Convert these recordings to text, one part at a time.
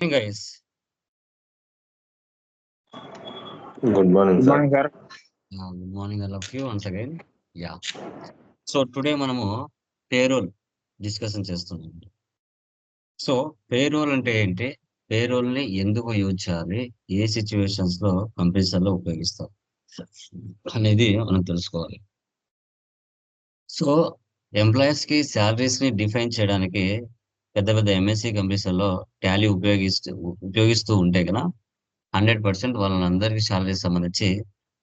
Hey guys, Good morning, Good sir. morning, sir. good morning all of you once again. Yeah. So today మనము payroll discussion చేస్తున్నాం. So payroll అంటే ఏంటి? Payroll ని ఎందుకు use చేయాలి? ఏ situations లో కంపెనీస్లలో ఉపయోగిస్తారు అనేది మనం తెలుసుకోవాలి. సో ఎంప్లాయీస్ కి శాలరీస్ ని డిఫైన్ చేయడానికి పెద్ద పెద్ద ఎంఎస్సి కంపెనీస్లలో టాలీ ఉపయోగిస్తూ ఉంటే కదా 100% వాళ్ళందరికీ శాలరీస్ సంబంధించి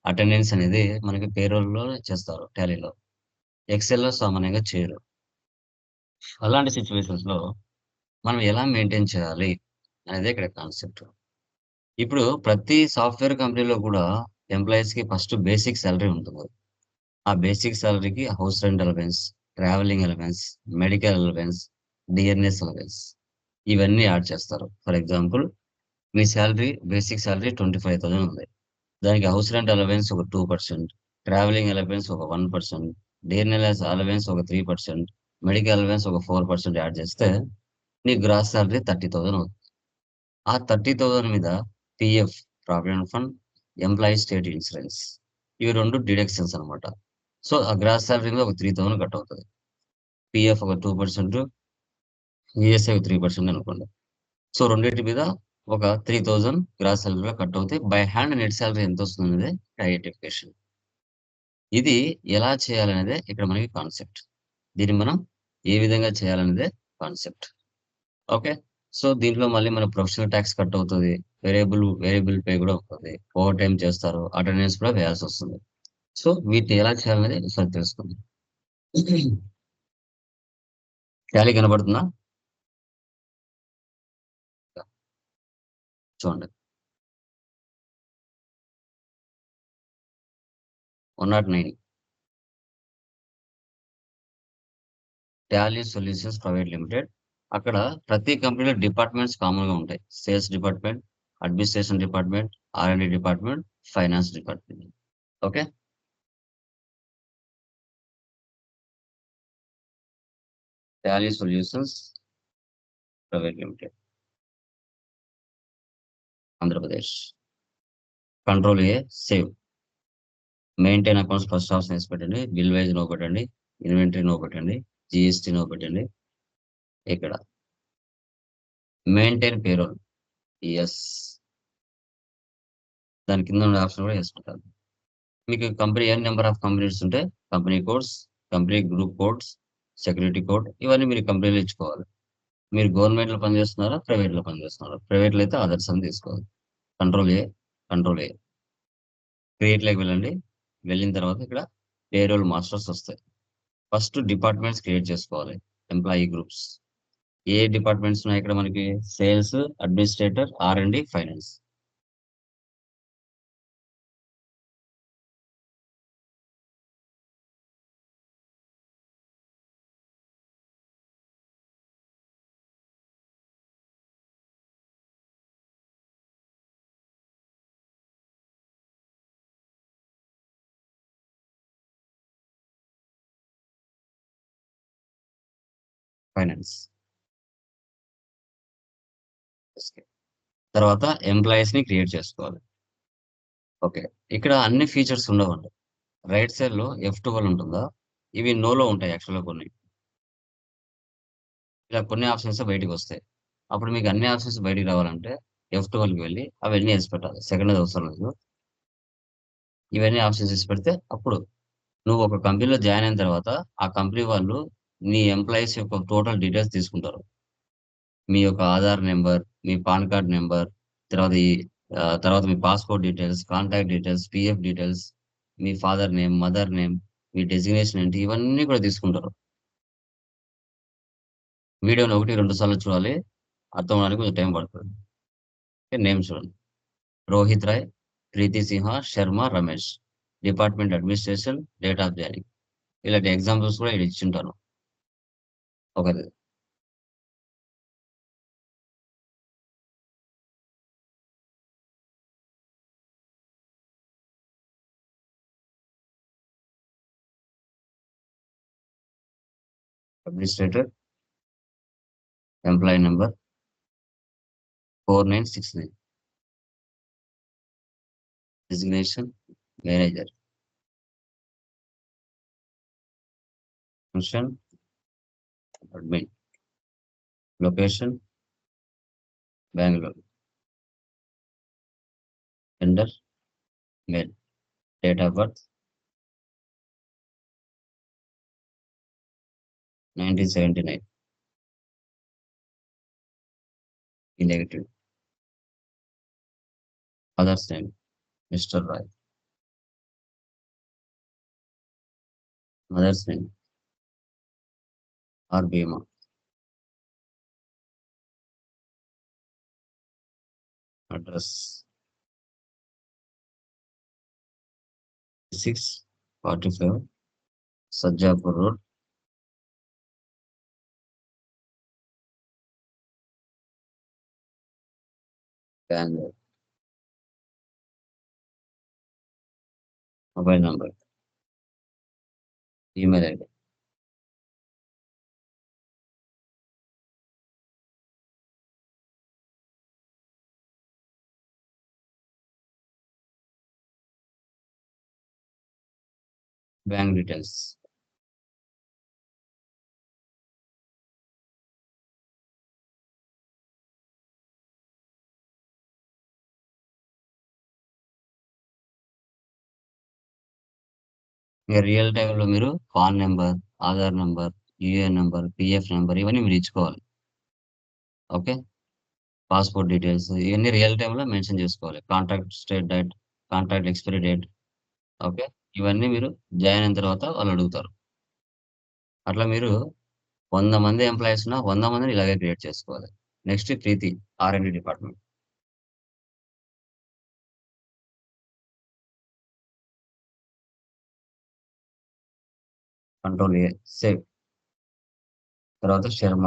అటెండెన్స్ అనేది మనకి పేరోల్ లో చేస్తారు టాలీలో. ఎక్సెల్ లో సామాన్యంగా చేయరు. అలాంటి సిచ్యువేషన్స్ లో మనం ఎలా మెయింటైన్ చేయాలి అనేది ఇక్కడ కాన్సెప్ట్. ఇప్పుడు ప్రతి సాఫ్ట్వేర్ కంపెనీలో కూడా ఎంప్లాయీస్ కి ఫస్ట్ బేసిక్ సాలరీ ఉంటుంది. ఆ బేసిక్ సాలరీకి house rent allowance, travelling allowance, medical allowance, DNS allowance ఇవన్నీ యాడ్ చేస్తారు. ఫర్ ఎగ్జాంపుల్, మీ శాలరీ బేసిక్ శాలరీ 25,000 ఉంది. దానికి హౌస్ రెంట్ అలవెన్స్ ఒక 2%, ట్రావెలింగ్ అలవెన్స్ ఒక 1%, డిఎన్ఎల్ఎస్ అలవెన్స్ ఒక 3%, మెడికల్ అలవెన్స్ ఒక 4% యాడ్ చేస్తే నీ గ్రాస్ సాలరీ 30,000 అవుతుంది. ఆ 30,000 మీద PF, provident fund, employee state insurance ఇవి రెండు డిడక్షన్స్ అనమాట. సో ఆ గ్రాస్ సాలరీ మీద ఒక 3,000 కట్ అవుతుంది. పిఎఫ్ ఒక 2%, ఈఎస్ఐ 3% అనుకోండి. సో రెండింటి మీద ఒక 3,000 గ్రాస్ సాలరీలో కట్ అవుతాయి. బై హ్యాండ్ నెట్ సాలరీ ఎంత వస్తుంది అనేది ఐడెంటిఫికేషన్. ఇది ఎలా చేయాలనేదే ఇక్కడ మనకి కాన్సెప్ట్. దీన్ని మనం ఏ విధంగా చేయాలనేదే కాన్సెప్ట్. ఓకే. సో దీంట్లో మళ్ళీ మన ప్రొఫెషనల్ ట్యాక్స్ కట్ అవుతుంది. వేరియబుల్ పే కూడా ఉంటుంది. ఓవర్ టైం చేస్తారు. అటెండెన్స్ కూడా వేయాల్సి వస్తుంది. సో వీటిని ఎలా చేయాలనేది ఒకసారి తెలుసుకుందాం. టాలీ కనబడుతుందా? చూడండి. 109 టాలీ సొల్యూషన్స్ ప్రైవేట్ లిమిటెడ్. అక్కడ ప్రతి కంపెనీలో డిపార్ట్మెంట్స్ కామన్ గా ఉంటాయి. Sales department, administration department, R and D department, finance department. Okay. Tally solutions private limited, Andhra Pradesh. Control A, save. Maintain accounts first option వేసి పెట్టండి. బిల్ వైజ్ నో పెట్టండి. ఇన్వెంటరీ నో పెట్టండి. GST no పెట్టండి. ఇక్కడ మెయింటైన్ పేరోల్ ఎస్. దాని కింద ఉన్న ఆప్షన్ కూడా వేసుకుంటారు. మీకు company n number of companies ఉంటే company codes, company group codes, security code ఇవన్నీ మీరు కంపెనీలో ఇచ్చుకోవాలి. మీరు గవర్నమెంట్ లో పనిచేస్తున్నారా, ప్రైవేట్ లో పనిచేస్తున్నారా? ప్రైవేట్ లో అయితే ఆదర్స్ అని తీసుకోవాలి. Control A, control A. Create లోకి వెళ్ళండి. వెళ్ళిన తర్వాత ఇక్కడ పేరోల్ మాస్టర్స్ వస్తాయి. ఫస్ట్ డిపార్ట్మెంట్స్ క్రియేట్ చేసుకోవాలి. ఎంప్లాయీ గ్రూప్స్ ఏ డిపార్ట్మెంట్స్ ఉన్నాయి ఇక్కడ మనకి? Sales, administrator, RND, finance. Finance తర్వాత ఎంప్లాయీస్ ని క్రియేట్ చేసుకోవాలి. ఓకే. ఇక్కడ అన్ని ఫీచర్స్ ఉండవండి. రైట్ సైడ్ లో F12 ఉంటుందా? ఇవి నోలో ఉంటాయి యాక్చువల్గా కొన్ని. ఇలా కొన్ని ఆప్షన్స్ బయటికి వస్తాయి. అప్పుడు మీకు అన్ని ఆప్షన్స్ బయటికి రావాలంటే F12కి వెళ్ళి అవన్నీ వేసి పెట్టాలి. సెకండ్ అవసరం లేదు. ఇవన్నీ ఆప్షన్స్ వేసి పెడితే అప్పుడు నువ్వు ఒక కంపెనీలో జాయిన్ అయిన తర్వాత ఆ కంపెనీ వాళ్ళు నీ ఎంప్లాయీస్ యొక్క టోటల్ డీటెయిల్స్ తీసుకుంటారు. మీ యొక్క ఆధార్ నెంబర్, మీ పాన్ కార్డ్ నెంబర్, తర్వాత తర్వాత మీ passport details, contact details, PF details, మీ ఫాదర్ నేమ్, మదర్ నేమ్, మీ డెసిగ్నేషన్ ఏంటి ఇవన్నీ కూడా తీసుకుంటారు. వీడియోని 1-2 సార్లు చూడాలి. అర్థం అవడానికి కొంచెం టైం పడుతుంది. నేమ్ చూడండి. Rohit Rai, Preeti Simha, Sharma, Ramesh. Department administration, date of joining. ఇలాంటి ఎగ్జాంపుల్స్ కూడా ఇక్కడ ఇచ్చింటాను. ఒకది administrator, employee number, 4969. Designation manager. Function admin. Location Bangalore. Gender male. Date of birth 1979. Elected. Father's name Mr. Roy. Mother's name R. Bhima. Address 645 Sajjapur Road, Bangalore. Mobile number. Email ID. Bank details. Real టైంలో మీరు pan number, Aadhaar number, UAN number, PF number ఇవన్నీ మీరు ఇచ్చుకోవాలి. Okay, passport details ఇవన్నీ real టైంలో mention చేసుకోవాలి. Contract state date, contract expiry date. Okay, ఇవన్నీ మీరు జాయిన్ అయిన తర్వాత వాళ్ళు అడుగుతారు. అట్లా మీరు 100 మంది ఎంప్లాయీస్ ఉన్న 100 మందిని ఇలాగే క్రియేట్ చేసుకోవాలి. Next Preeti R&D department. Control A save. తర్వాత Sharma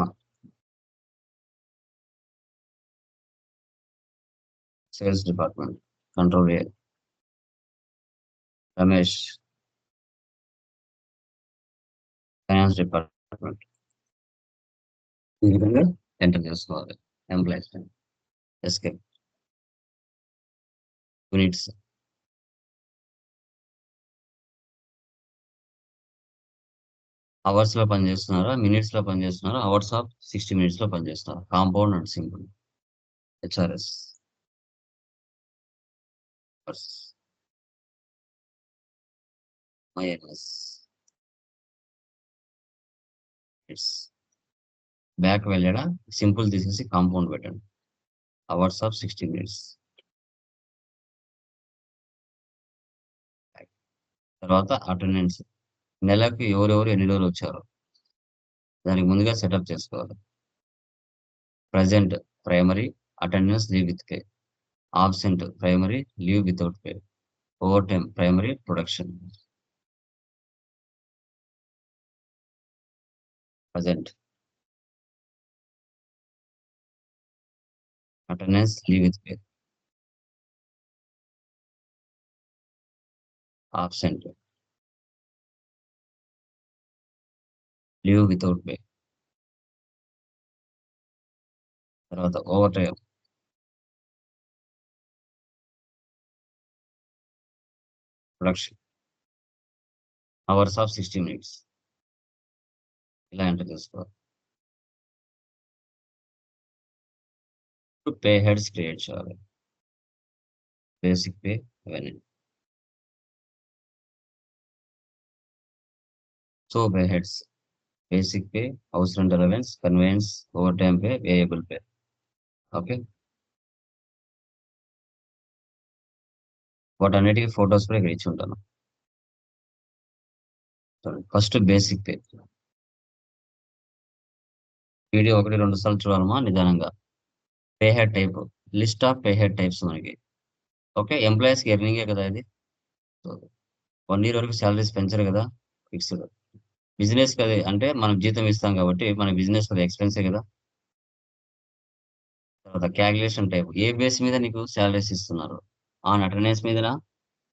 sales department. Control A. Ramesh finance department. ఈ విధంగా ఎంటర్ చేసుకోవాలి ఎంప్లాయీస్. ఎస్కేప్. యూనిట్స్. అవర్స్ లో పనిచేస్తున్నారా, మినిట్స్ లో పనిచేస్తున్నారా, అవర్స్ ఆఫ్ 60 minutes లో పనిచేస్తున్నారా. Compound and simple. HRS. Mins. It's back వెళ్ళడా సింపుల్ తీసేసి కాంపౌండ్ పెట్టండి. Hours of 60 minutes. తర్వాత అటెండెన్స్. నెలకు ఎవరెవరు ఎన్ని రోజులు వచ్చారు దానికి ముందుగా సెటప్ చేసుకోవాలి. Present primary attendance leave with pay. Absent primary leave without pay. Over time primary production. Present attendance leave with pay. Absent leave without pay. తర్వాత over time production. Hours of 60 minutes. ఇలా enter చేసుకోవాలి. Pay heads create చేయాలి. Basic pay ఇవన్నీ. So pay heads basic pay, house rent allowance, conveyance, over time pay, variable pay. Okay, వాటన్నిటికీ photos కూడా ఇక్కడ ఇచ్చి ఉంటాను. First basic pay. వీడియో 1-2 సార్లు చూడాలమ్మా నిదానంగా. Pay head type. List of pay head types మనకి. ఓకే, ఎంప్లాయీస్ కి ఎర్నింగే కదా ఇది. 1 year వరకు శాలరీస్ పెంచరు కదా, ఫిక్స్డ్. బిజినెస్ కదా అంటే మనం జీతం ఇస్తాం కాబట్టి మన బిజినెస్ కదా ఎక్స్పెన్సే కదా. తర్వాత క్యాలిక్యులేషన్ టైప్. ఏ బేస్ మీద నీకు శాలరీస్ ఇస్తున్నారు? ఆన్ అటెండెన్స్ మీదనా,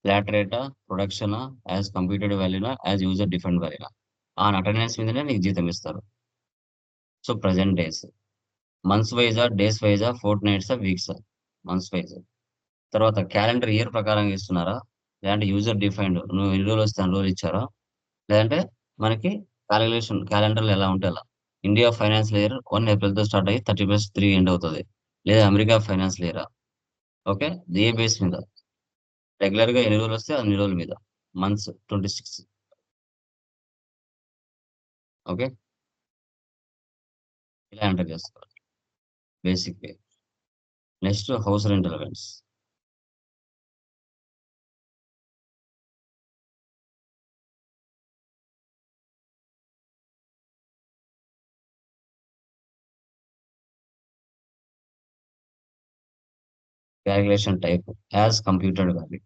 ఫ్లాట్ రేటా, ప్రొడక్షనా, యాజ్ కంప్యూటెడ్ వాల్యూనా, యాజ్ యూజర్ డిఫరెంట్ వాల్యూనా? ఆన్ అటెండెన్స్ మీదనే నీకు జీతం ఇస్తారు. So present days. మంత్స్ వైజా, డేస్ వైజా, ఫోర్ట్ నైట్సా, వీక్సా? Months wise. తర్వాత క్యాలెండర్ ఇయర్ ప్రకారం ఇస్తున్నారా, లేదంటే యూజర్ డిఫైన్డ్ నువ్వు ఎన్ని రోజులు వస్తే అన్ని రోజులు ఇచ్చారా, లేదంటే మనకి క్యాలెండర్లు ఎలా ఉంటే అలా. ఇండియా ఫైనాన్షియల్ ఇయర్ 1 ఏప్రిల్తో స్టార్ట్ అయ్యి 30+3 ఎండ్ అవుతుంది. లేదా అమెరికా ఫైనాన్షియల్ ఇయర్. ఓకే, ఏ బేస్ మీద? రెగ్యులర్ గా ఎన్ని రోజులు వస్తే అన్ని రోజుల మీద. మంత్స్ 26. ఓకే, ఇలా ఎంటర్ చేసుకోవాలి. Basic pay. Next house rent allowance. Calculation type as computed value.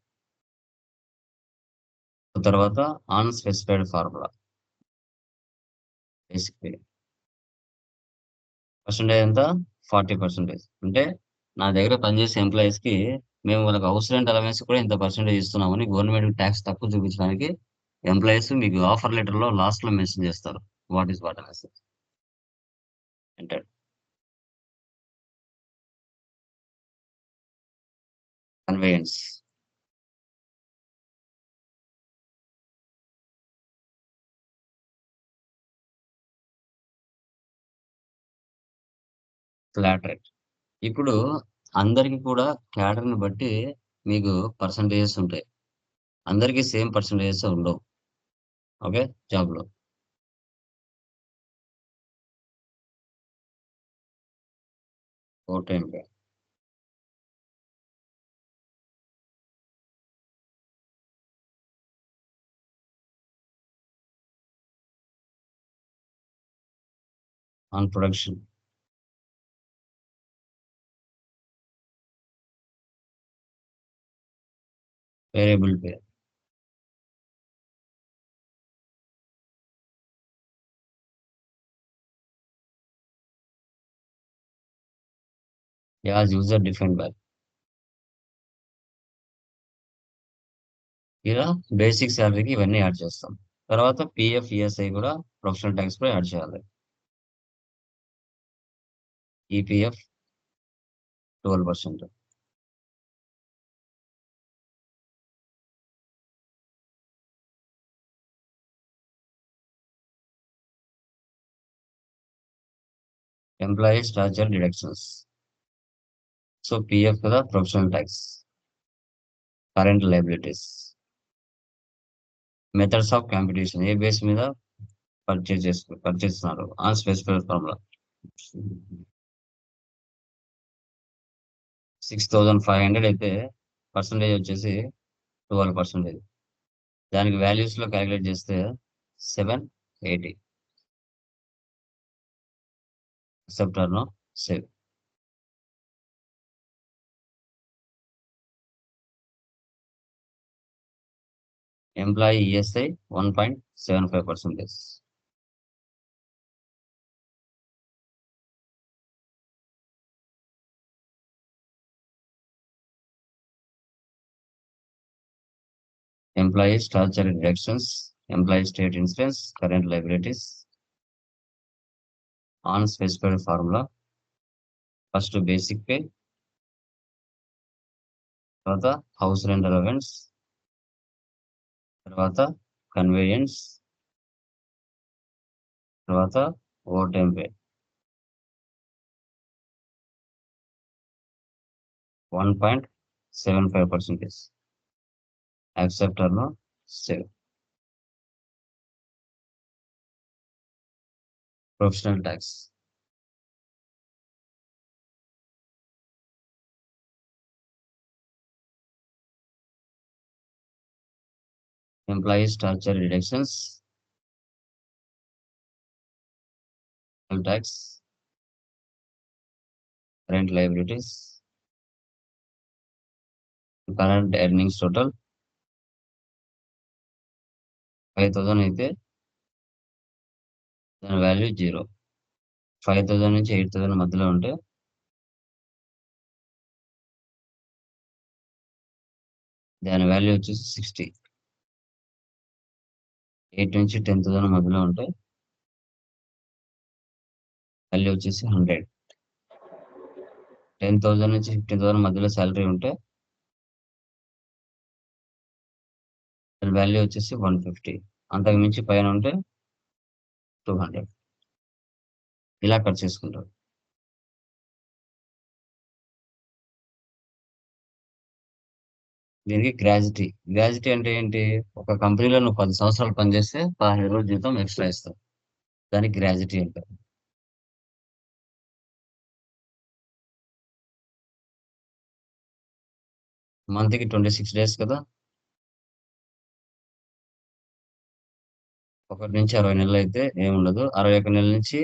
తర్వాత on specified formula. Basic pay percentage ఎంత? 40%. అంటే నా దగ్గర పనిచేసే ఎంప్లాయీస్ కి మేము వాళ్ళకి హౌస్ రెంట్ అలవెన్స్ కూడా ఇంత పర్సెంటేజ్ ఇస్తున్నామని గవర్నమెంట్ ట్యాక్స్ తక్కువ చూపించడానికి ఎంప్లాయీస్ మీకు ఆఫర్ లెటర్ లో లాస్ట్ లో మెన్షన్ చేస్తారు వాట్ ఈస్ వాట్ అనేసి. ఎంటర్. కన్వేయన్స్. Flat rate. ఇప్పుడు అందరికి కూడా క్యాడర్ ని బట్టి మీకు పర్సంటేజెస్ ఉంటాయి. అందరికీ సేమ్ పర్సంటేజెస్ ఉండవు. ఓకే, జాబ్ లో. ఓ time pay. On production. Variable pay. As user defined by. ఇలా బేసిక్ శాలరీకి ఇవన్నీ యాడ్ చేస్తాం. తర్వాత పిఎఫ్, ఈఎస్ఐ కూడా, ప్రొఫెషనల్ ట్యాక్స్ కూడా యాడ్ చేయాలి. EPF 12%. Employee statutory deductions. So PF కదా, professional tax, current liabilities. Methods of competition ఏ బేస్ మీద పర్చేస్తున్నారు ఆన్ స్పెసిఫైడ్ ఫార్ములా. 6500 అయితే పర్సంటేజ్ వచ్చేసి 12%. దానికి వాల్యూస్ లో క్యాలిక్యులేట్ చేస్తే 780. Acceptor no, save. Employee ESI 1.75%. Employee statutory deductions, employee state insurance, current liabilities on specified formula. First basic pay, తర్వాత house rent allowance, తర్వాత కన్వేయన్స్, తర్వాత over time pay. 1.75%. Acceptor no, save. Professional tax. Employee statutory deductions, tax, current liabilities, current earnings total 5000 అయితే దాని value 0. 5000 నుంచి 8000 మధ్యలో ఉంటే దాని value వచ్చేసి 60. 8 నుంచి 10,000 మధ్యలో ఉంటే వాల్యూ వచ్చేసి 100. 10,000 నుంచి 15,000 మధ్యలో శాలరీ ఉంటే దాని వాల్యూ వచ్చేసి 150. అంతకు మించి పైన ఉంటే 200. ఇలా కట్ చేసుకుంటారు. దీనికి గ్రాజ్యుటీ అంటే ఏంటి? ఒక కంపెనీలో నువ్వు 10 సంవత్సరాలు పనిచేస్తే 15 రోజుల జీతం ఎక్స్ట్రా ఇస్తారు. దానికి గ్రాజ్యుటీ అంటారు. మంత్కి 26 డేస్ కదా. 1 నుంచి 60 నెలలు అయితే ఏముండదు. 61 నెలల నుంచి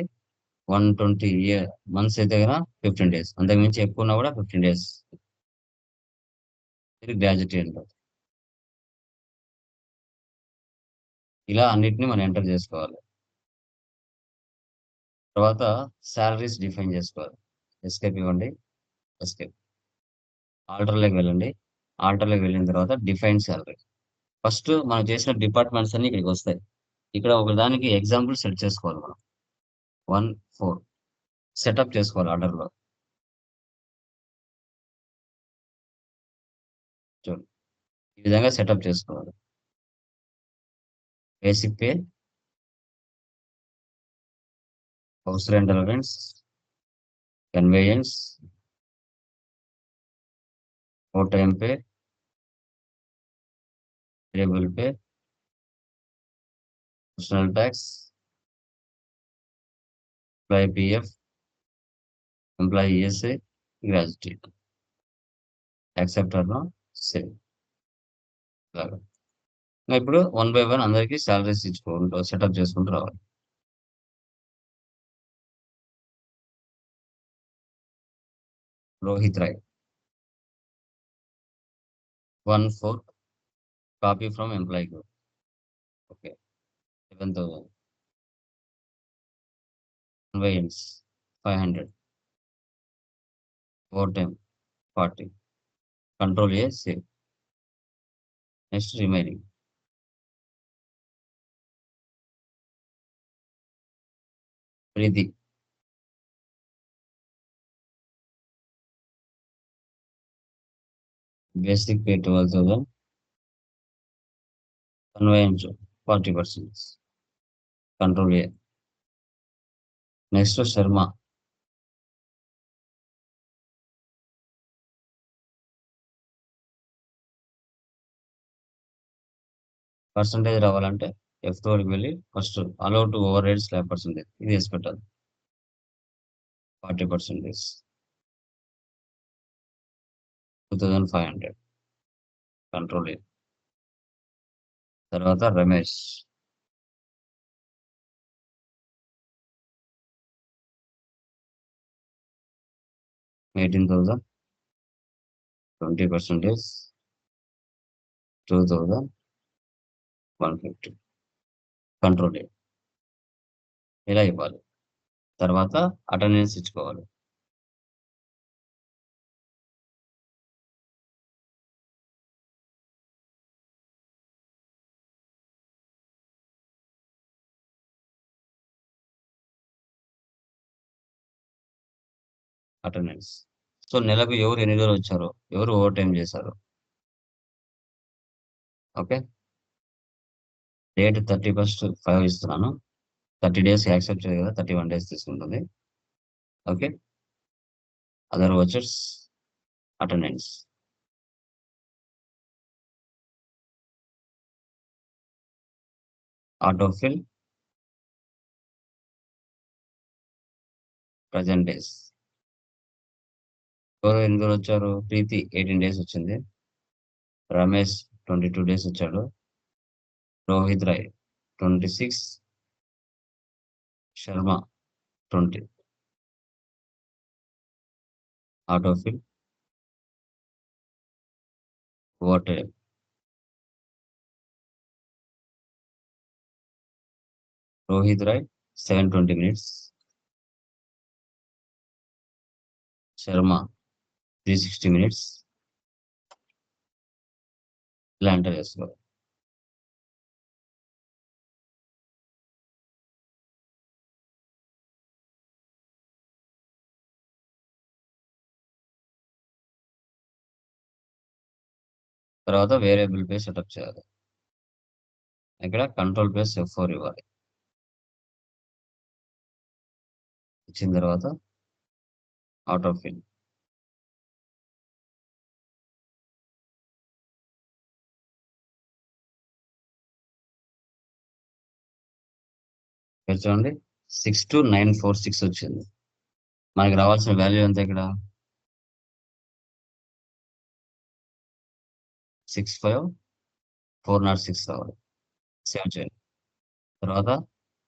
120 మంత్స్ అయితే కదా 15 డేస్. అంతకు మించి ఎక్కువ ఉన్నా కూడా 15 డేస్. ఇది గ్రాజ్యుటీ అంటారు. ఇలా అన్నిటిని మనం ఎంటర్ చేసుకోవాలి. తర్వాత శాలరీస్ డిఫైన్ చేసుకోవాలి. ఎస్కేప్ ఇవ్వండి. ఎస్కేప్. ఆల్టర్లోకి వెళ్ళండి. ఆల్టర్లోకి వెళ్ళిన తర్వాత డిఫైన్ శాలరీ. ఫస్ట్ మనం చేసిన డిపార్ట్మెంట్స్ అన్ని ఇక్కడికి వస్తాయి. ఇక్కడ ఒక దానికి ఎగ్జాంపుల్ సెట్ చేసుకోవాలి మనం. 1, 4 సెటప్ చేసుకోవాలి ఆర్డర్లో. చూడండి, ఈ విధంగా సెటప్ చేసుకోవాలి. Basic pay, house rent allowance, conveyance, over time pay, variable pay, personal tax, employee PF, employee ESI, గ్రాజ్యుటీ. Accept or save. ఇలాగా. ఇప్పుడు 1 by 1 అందరికి సాలరీస్ ఇచ్చుకుంటూ సెటప్ చేసుకుంటూ రావాలి. Rohit Rai 1/4 copy from employee group. Okay, 11,000. Conveyance 500. Over time 40. Control A save. Next remaining. Preeti basic pay 12,000. Conveyance 40%. Control A. Next Sharma percentage రావాలంటే F2కి వెళ్ళి first allow to override slab percentage ఇది వేసి పెట్టాలి. 40%. 2,500. Control A. తర్వాత రమేష్ 18,000. 20%. 2,150. Control A. ఇలా ఇవ్వాలి. తర్వాత అటెండెన్స్ ఇచ్చుకోవాలి. అటెండెన్స్. సో నెలకు ఎవరు ఎన్ని రోజులు వచ్చారో, ఎవరు ఓవర్ టైం చేశారు. ఓకే, డేట్ 31st 5 ఇస్తున్నాను. 30 డేస్ యాక్సెప్ట్ చేయదు కదా, 31 డేస్ తీసుకుంటుంది. Okay, other vouchers attendance. Autofill present days. ఎవరు ఎన్ని రోజులు వచ్చారు? ప్రీతి 18 డేస్ వచ్చింది. రమేష్ 22 డేస్ వచ్చాడు. Rohit Rai 26. Sharma 20. Autofill over time. Rohit Rai 720 minutes. Sharma 360 minutes. ఇలా ఎంటర్ చేసుకోవాలి. తర్వాత వేరియబుల్ పే సెటప్ చేయాలి. ఇక్కడ కంట్రోల్ ప్లస్ F4 ఇవ్వాలి. ఇచ్చిన తర్వాత అవుట్ ఆఫ్ ఫిల్. ఇక్కడ చూడండి 62946 వచ్చింది. మనకి రావాల్సిన వాల్యూ ఎంత ఇక్కడ 65406 రావాలి. సేవ్ చేయండి. తర్వాత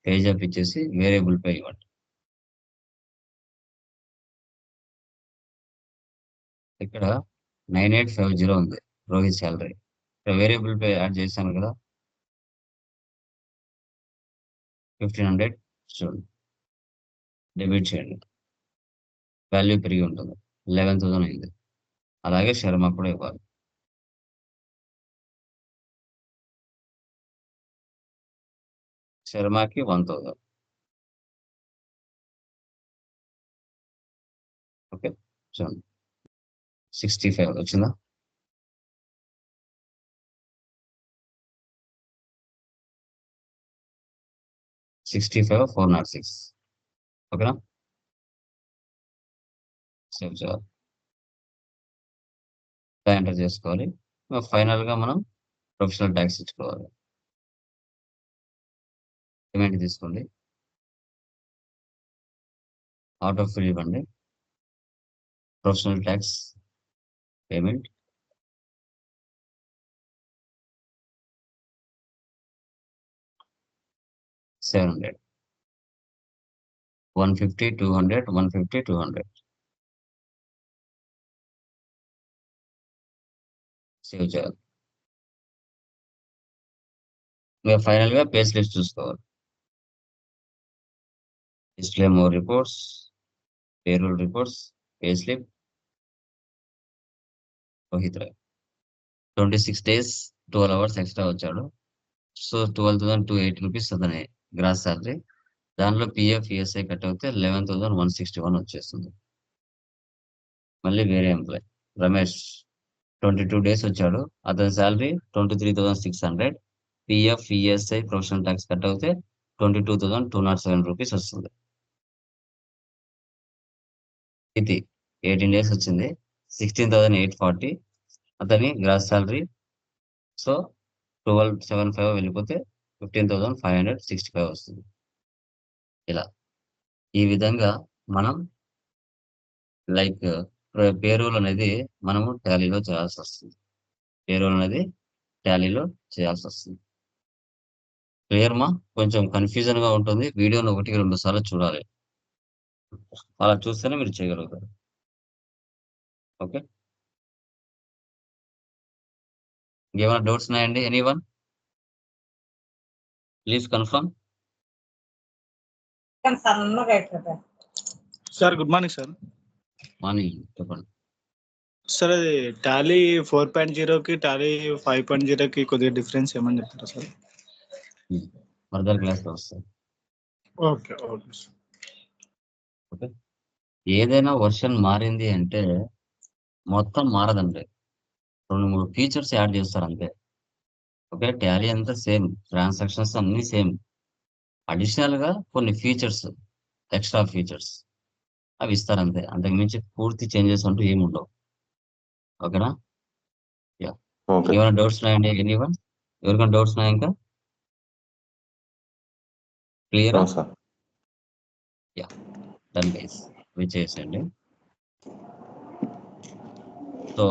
పేజ్ అప్ ఇచ్చేసి వేరియబుల్ పే ఇవ్వండి. ఇక్కడ 9850 ఉంది రోహిత్ శాలరీ. ఇక్కడ వేరియబుల్ పే యాడ్ చేశాను కదా 1500 చూడండి డెబిట్ చేయండి. వాల్యూ పెరిగి ఉంటుంది 11,000 అయింది. అలాగే శర్మ కూడా ఇవ్వాలి. శర్మకి 1000. ఓకే చూడండి 65 వచ్చిందా? $65,406. ఓకేనా? సేవ్ చేయాలి. ఎంటర్ చేసుకోవాలి. ఫైనల్ గా మనం ప్రొఫెషనల్ ట్యాక్స్ ఇచ్చుకోవాలి. పేమెంట్ తీసుకోండి. అవుట్ ఆఫ్ ఫిల్ ఇవ్వండి. Professional tax payment $700, 150, 200, 150, 200. సేవ్ చేయాలి. ఇంకా ఫైనల్ గా పే స్లిప్స్ చూసుకోవాలి. Display more reports, payroll reports, pay slip, Rohit Rai 26 days 12 hours extra వచ్చాడు. సో 12,280 రూపీస్ అతని గ్రాస్ శాలరీ. దానిలో పిఎఫ్ ఈఎస్ఐ కట్ అవుతే 11,161 వచ్చేస్తుంది. మళ్ళీ వేరే ఎంప్లాయ్ రమేష్ 22 days వచ్చాడు. అతని salary 23,600. PF ESI professional tax cut అవుతే 22,207 రూపీస్ వస్తుంది. ఇది 18 days వచ్చింది 16,840 అతని గ్రాస్ శాలరీ. సో 1275 వెళ్ళిపోతే 15,565 వస్తుంది. ఇలా ఈ విధంగా మనం లైక్ పేరోల్ అనేది మనము టాలీలో చేయాల్సి వస్తుంది. పేరోల్ అనేది టాలీలో చేయాల్సి వస్తుంది. క్లియర్ మా? కొంచెం కన్ఫ్యూజన్ గా ఉంటుంది. వీడియోని 1-2 సార్లు చూడాలి. అలా చూస్తేనే మీరు చేయగలుగుతారు. ఓకే, ఇంకేమైనా డౌట్స్ ఉన్నాయండి? Anyone please confirm. Sir good morning sir. Morning చెప్పండి. సార్ అది టాలీ 4.0కి టాలీ 5.0కి కొద్దిగా డిఫరెన్స్ ఏమని చెప్తారా సార్? ఫర్దర్ క్లాస్లో వస్తాయి. Okay okay sir. ఓకే, ఏదైనా వర్షన్ మారింది అంటే మొత్తం మారదండి. 2-3 ఫీచర్స్ యాడ్ చేస్తారు అంతే. ఓకే, టాలీ అంతా సేమ్, ట్రాన్సాక్షన్స్ అన్ని సేమ్. అడిషనల్ గా కొన్ని ఫీచర్స్, ఎక్స్ట్రా ఫీచర్స్ అవి ఇస్తారు అంతే. అంతకుమించి పూర్తి చేంజెస్ అంటూ ఏమి ఉండవు. ఓకేనా? యా, ఓకే ఏమైనా డౌట్స్ ఉన్నాయండి? ఎనీవన్ ఎవరికైనా డౌట్స్ ఉన్నాయా ఇంకా? క్లియరా? సార్. యా, డన్ గైస్, చేసేయండి. సో